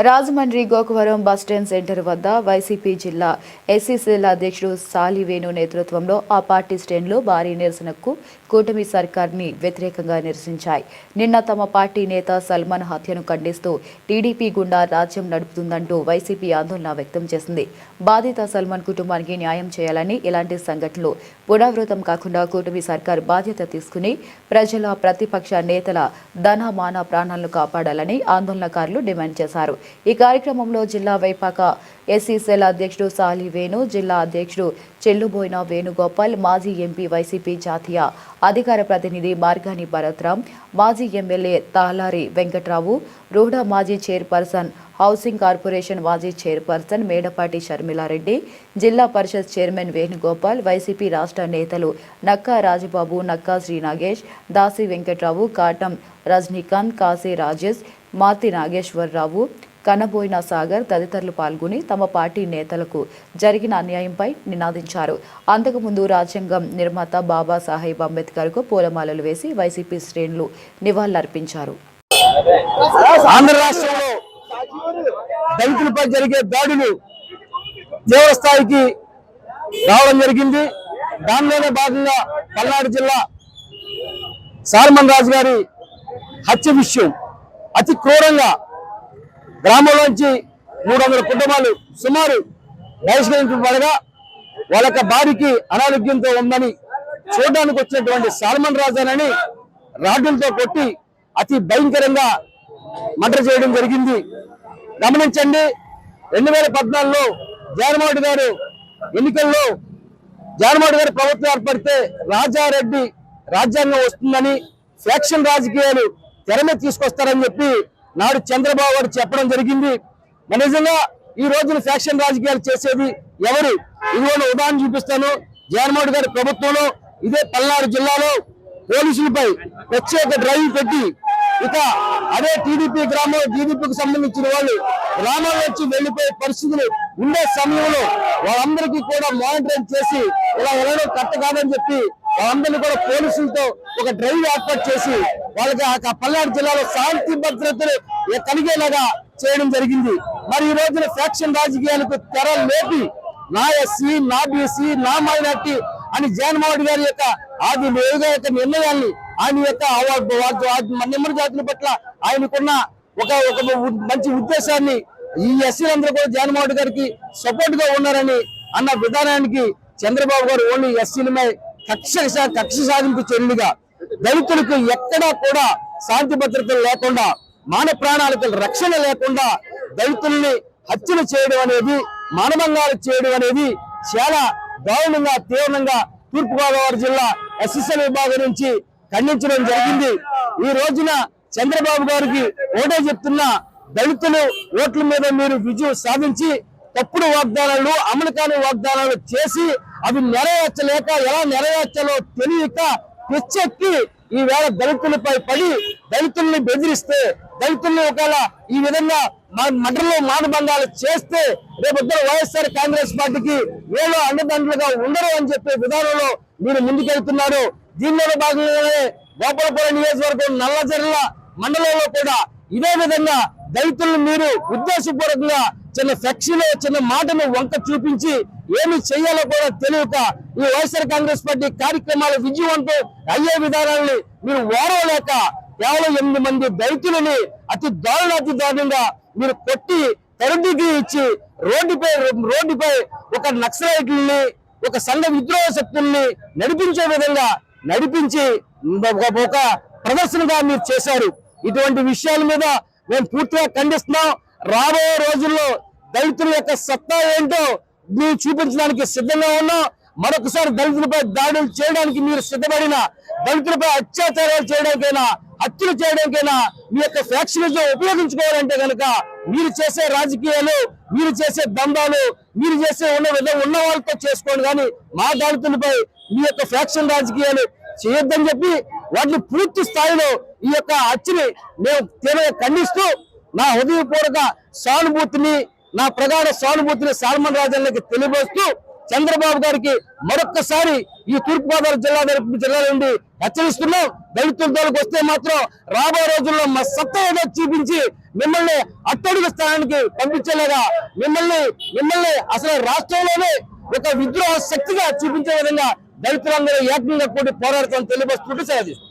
Rajahmundry Gokavaram bus stand centre వద్ద YCP జిల్లా ఎస్సీసీల అధ్యక్షుడు సాలివేణు నేతృత్వంలో ఆ పార్టీ శ్రేణులు భారీ నిరసనకు కూటమి సర్కార్ని వ్యతిరేకంగా నిరసించాయి. నిన్న తమ పార్టీ నేత సల్మాన్ హత్యను ఖండిస్తూ టీడీపీ గుండా రాజ్యం నడుపుతుందంటూ వైసీపీ ఆందోళన వ్యక్తం చేసింది. బాధిత సల్మాన్ కుటుంబానికి న్యాయం చేయాలని, ఇలాంటి సంఘటనలు పునరావృతం కాకుండా కూటమి సర్కార్ బాధ్యత తీసుకుని ప్రజల, ప్రతిపక్ష నేతల ధన, మాన, ప్రాణాలను కాపాడాలని ఆందోళనకారులు డిమాండ్ చేశారు. ఈ కార్యక్రమంలో జిల్లా వైపాక ఎస్సీసీల అధ్యక్షుడు సాలివేణు, జిల్లా అధ్యక్షుడు చెల్లుబోయిన వేణుగోపాల్, మాజీ ఎంపీ వైసీపీ జాతీయ అధికార ప్రతినిధి మార్గాని భరత్రాం, మాజీ ఎమ్మెల్యే తాలారి వెంకట్రావు, రూడా మాజీ చైర్పర్సన్, హౌసింగ్ కార్పొరేషన్ మాజీ చైర్పర్సన్ మేడపాటి షర్మిలారెడ్డి, జిల్లా పరిషత్ చైర్మన్ వేణుగోపాల్, వైసీపీ రాష్ట్ర నేతలు నక్కా రాజబాబు, నక్కా శ్రీ నాగేష్, దాసి వెంకట్రావు, కాటం రజనీకాంత్, కాశీ రాజేష్, మాతి నాగేశ్వరరావు, కనబోయిన సాగర్ తదితరులు పాల్గొని తమ పార్టీ నేతలకు జరిగిన అన్యాయంపై నినాదించారు. అంతకుముందు రాజ్యాంగం నిర్మాత బాబాసాహెబ్ అంబేద్కర్కు పూలమాలలు వేసి వైసీపీ శ్రేణులు నివాళులర్పించారు. ఆంధ్ర రాష్ట్రంలో దళితులపై జరిగే దాడులు తీవ్ర స్థాయికి రావడం జరిగింది. దానిలోనే భాగంగా పల్నాడు జిల్లా సాల్మన్ రాజు గారి హత్య విషయం అతి క్రూరంగా గ్రామంలోంచి 300 కుటుంబాలు సుమారు బహిష్కరించబడగా వాళ్ళ యొక్క భార్యకి అనారోగ్యంతో ఉందని చూడడానికి వచ్చినటువంటి సాల్మన్ రాజానని రాడ్డులతో కొట్టి అతి భయంకరంగా మర్డర్ చేయడం జరిగింది. గమనించండి, 2014లో జగన్మోహన్ గారు ఎన్నికల్లో జగన్మోహన్ గారు ప్రభుత్వం ఏర్పడితే రాజారెడ్డి రాజ్యాంగం వస్తుందని, ఫ్యాక్షన్ రాజకీయాలు తెర మీద తీసుకొస్తారని చెప్పి నాడు చంద్రబాబు గారు చెప్పడం జరిగింది. నిజంగా ఈ రోజున ఫ్యాక్షన్ రాజకీయాలు చేసేది ఎవరు? ఇదిగోని ఉదాహరణ చూపిస్తాను. జగన్మోహన్ గారి ప్రభుత్వంలో ఇదే పల్నాడు జిల్లాలో పోలీసులపై ప్రత్యేక డ్రైవ్ పెట్టి ఇక అదే టీడీపీకి సంబంధించిన వాళ్ళు గ్రామాల నుంచి వెళ్లిపోయే పరిస్థితులు ఉండే సమయంలో వాళ్ళందరికీ కూడా మానిటరింగ్ చేసి ఇలా ఎవరో కట్ట కాదని చెప్పి వాళ్ళందరినీ కూడా పోలీసులతో ఒక డ్రైవ్ ఏర్పాటు చేసి వాళ్ళకి ఆ పల్నాడు జిల్లాలో శాంతి భద్రతలు కలిగేలాగా చేయడం జరిగింది. మరి ఈ రోజున ఫ్యాక్షన్ రాజకీయాలకు తెర లేపి నా ఎస్సీ, నా బీసీ, నా మైనార్టీ అని జగన్మోహన్ గారి యొక్క ఆది నిర్ణయాన్ని, ఆయన యొక్క నిమ్మడి జాతుల పట్ల ఆయనకున్న ఒక మంచి ఉద్దేశాన్ని ఈ ఎస్సీలందరూ కూడా జగన్మోహన్ గారికి సపోర్ట్ గా ఉన్నారని అన్న విధానానికి చంద్రబాబు గారు ఓన్లీ ఎస్సీలపై కక్ష సాధింపు చర్యలుగా దళితులకు ఎక్కడా కూడా శాంతి భద్రతలు లేకుండా, మానవ ప్రాణాలకు రక్షణ లేకుండా దళితుల్ని హత్యలు చేయడం అనేది, మానభంగాలు చేయడం అనేది చాలా దారుణంగా, తీవ్రంగా తూర్పుగోదావరి జిల్లా ఎస్ఎస్ఎల్ విభాగం నుంచి ఖండించడం జరిగింది. ఈ రోజున చంద్రబాబు గారికి ఓటే చెప్తున్నా, దళితులు ఓట్ల మీద మీరు విజయం సాధించి తప్పుడు వాగ్దానాలు, అమలు కాని వాగ్దానాలు చేసి అవి నెరవేర్చలేక ఎలా నెరవేర్చాలో తెలియక పిచ్చెక్కి ఈవేళ దళితులపై పడి దళితుల్ని బెదిరిస్తే, దళితుల్ని ఒకవేళ ఈ విధంగా మడ్రలో మానభంగాలు చేస్తే రేపొద్దున వైఎస్ఆర్ కాంగ్రెస్ పార్టీకి వీళ్ళు అండదండలుగా ఉండరు అని చెప్పే విధానంలో మీరు ముందుకెళ్తున్నారు. దీనిలో భాగంగానే గోపాలపురం నియోజకవర్గం నల్లజర్ల మండలంలో కూడా ఇదే విధంగా దళితులను మీరు ఉద్దేశపూర్వకంగా చిన్న ఫ్లెక్సీలో చిన్న మాటను వంక చూపించి ఏమి చేయాలో కూడా తెలియక ఈ వైఎస్ఆర్ కాంగ్రెస్ పార్టీ కార్యక్రమాలు విజయవంతం అయ్యే విధానాన్ని మీరు ఓరవలేక కేవలం 8 మంది దళితులని అతి దారుణంగా మీరు కొట్టి తరబికి ఇచ్చి రోడ్డుపై ఒక నక్సలైట్లని, ఒక సంఘ విద్రోహ శక్తుల్ని నడిపించే విధంగా నడిపించి ఒక ప్రదర్శనగా మీరు చేశారు. ఇటువంటి విషయాల మీద మేము పూర్తిగా ఖండిస్తున్నాం. రాబోయే రోజుల్లో దళితుల యొక్క సత్తా ఏంటో మీరు చూపించడానికి సిద్ధంగా ఉన్నాం. మరొకసారి దళితులపై దాడులు చేయడానికి మీరు సిద్ధపడిన, దళితులపై అత్యాచారాలు చేయడానికైనా, హత్యలు చేయడానికైనా మీ యొక్క ఫ్యాక్షనిజం ఉపయోగించుకోవాలంటే కనుక మీరు చేసే రాజకీయాలు, మీరు చేసే దందాలు, మీరు చేసే ఉన్న వాళ్ళతో చేసుకోండి. కానీ మా దళితులపై మీ యొక్క ఫ్యాక్షన్ రాజకీయాలు చేయొద్దని చెప్పి వాటిని పూర్తి స్థాయిలో ఈ యొక్క హత్యని మేము తీవ్రంగా ఖండిస్తూ నా హృదయపూర్వక సానుభూతిని, నా ప్రగాఢ సానుభూతిని సాల్మన్ రాజానికి తెలియజేస్తూ చంద్రబాబు గారికి మరొక్కసారి ఈ తూర్పుగోదావరి జిల్లా నుండి హెచ్చరిస్తున్నాం. దళితులకి వస్తే మాత్రం రాబోయే రోజుల్లో మా సత్తా ఏదో చూపించి మిమ్మల్ని అట్టడుగు స్థానానికి పంపించేలాగా మిమ్మల్ని అసలు రాష్ట్రంలోనే ఒక విద్రోహ శక్తిగా చూపించే విధంగా దళితులందరూ ఏకంగా కూడి పోరాడుతామని తెలియపరుస్తుంటే